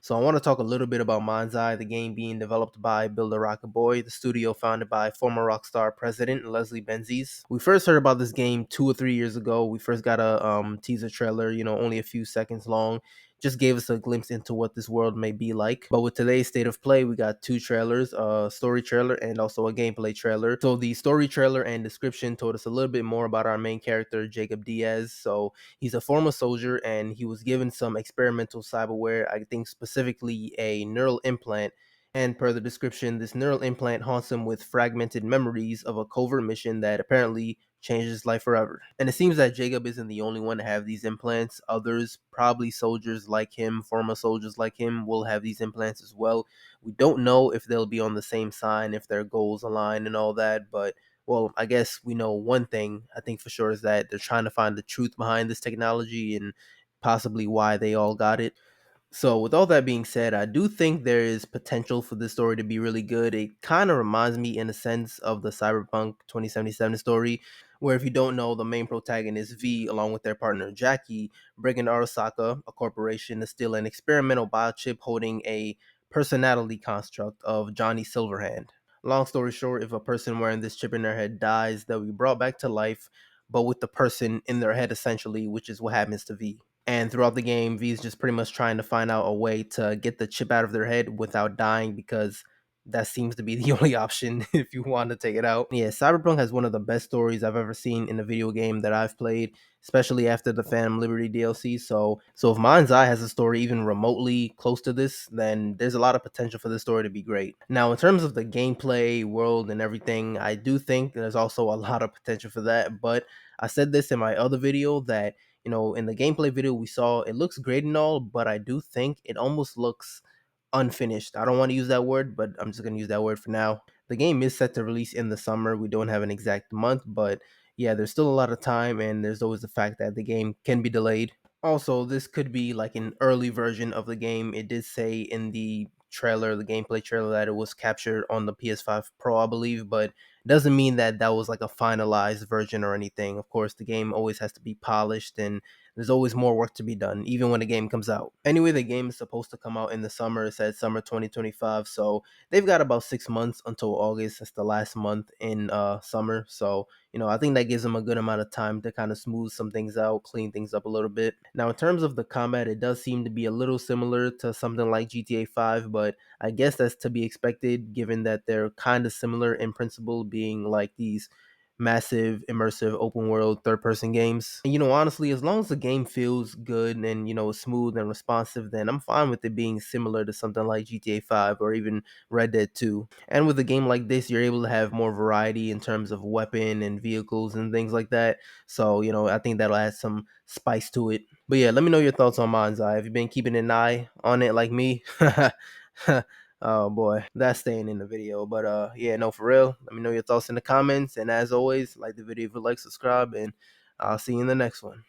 So I want to talk a little bit about MindsEye, the game being developed by Build a Rocket Boy, the studio founded by former Rockstar president Leslie Benzies. We first heard about this game 2 or 3 years ago. We first got a teaser trailer, only a few seconds long. Just gave us a glimpse into what this world may be like. But with today's state of play, we got two trailers, a story trailer and also a gameplay trailer. So the story trailer and description told us a little bit more about our main character, Jacob Diaz. So he's a former soldier and he was given some experimental cyberware, I think specifically a neural implant. And per the description, this neural implant haunts him with fragmented memories of a covert mission that apparently changed his life forever. And it seems that Jacob isn't the only one to have these implants. Others, probably soldiers like him, former soldiers like him, will have these implants as well. We don't know if they'll be on the same sign, if their goals align and all that, but well, I guess we know one thing I think for sure is that they're trying to find the truth behind this technology and possibly why they all got it. So, with all that being said, I do think there is potential for this story to be really good. It kind of reminds me, in a sense, of the Cyberpunk 2077 story, where if you don't know, the main protagonist, V, along with their partner Jackie, break into Arasaka, a corporation, to steal an experimental biochip holding a personality construct of Johnny Silverhand. Long story short, if a person wearing this chip in their head dies, they'll be brought back to life, but with the person in their head, essentially, which is what happens to V. And throughout the game, V's just pretty much trying to find out a way to get the chip out of their head without dying because that seems to be the only option if you want to take it out. Yeah, Cyberpunk has one of the best stories I've ever seen in a video game that I've played, especially after the Phantom Liberty DLC. So if Mind's Eye has a story even remotely close to this, then there's a lot of potential for this story to be great. Now, in terms of the gameplay, world, and everything, I do think there's also a lot of potential for that. But I said this in my other video that in the gameplay video we saw, it looks great and all, but I do think it almost looks unfinished. I don't want to use that word, but I'm just going to use that word for now. The game is set to release in the summer. We don't have an exact month, but yeah, there's still a lot of time, and there's always the fact that the game can be delayed. Also, this could be like an early version of the game. It did say in the trailer, the gameplay trailer, that it was captured on the PS5 Pro, I believe, but it doesn't mean that that was like a finalized version or anything. Of course, the game always has to be polished and there's always more work to be done, even when the game comes out. Anyway, the game is supposed to come out in the summer. It said summer 2025, so they've got about 6 months until August. That's the last month in summer. So I think that gives them a good amount of time to kind of smooth some things out, clean things up a little bit. Now, in terms of the combat, it does seem to be a little similar to something like GTA 5, but I guess that's to be expected given that they're kind of similar in principle, being like these massive, immersive, open world, third person games. And honestly, as long as the game feels good and smooth and responsive, then I'm fine with it being similar to something like GTA 5 or even Red Dead 2. And with a game like this, you're able to have more variety in terms of weapon and vehicles and things like that. So, I think that'll add some spice to it. But yeah, let me know your thoughts on Mind's Eye. Have you been keeping an eye on it like me? Oh boy, that's staying in the video. But yeah, no, for real. Let me know your thoughts in the comments. And as always, like the video if you like, subscribe, and I'll see you in the next one.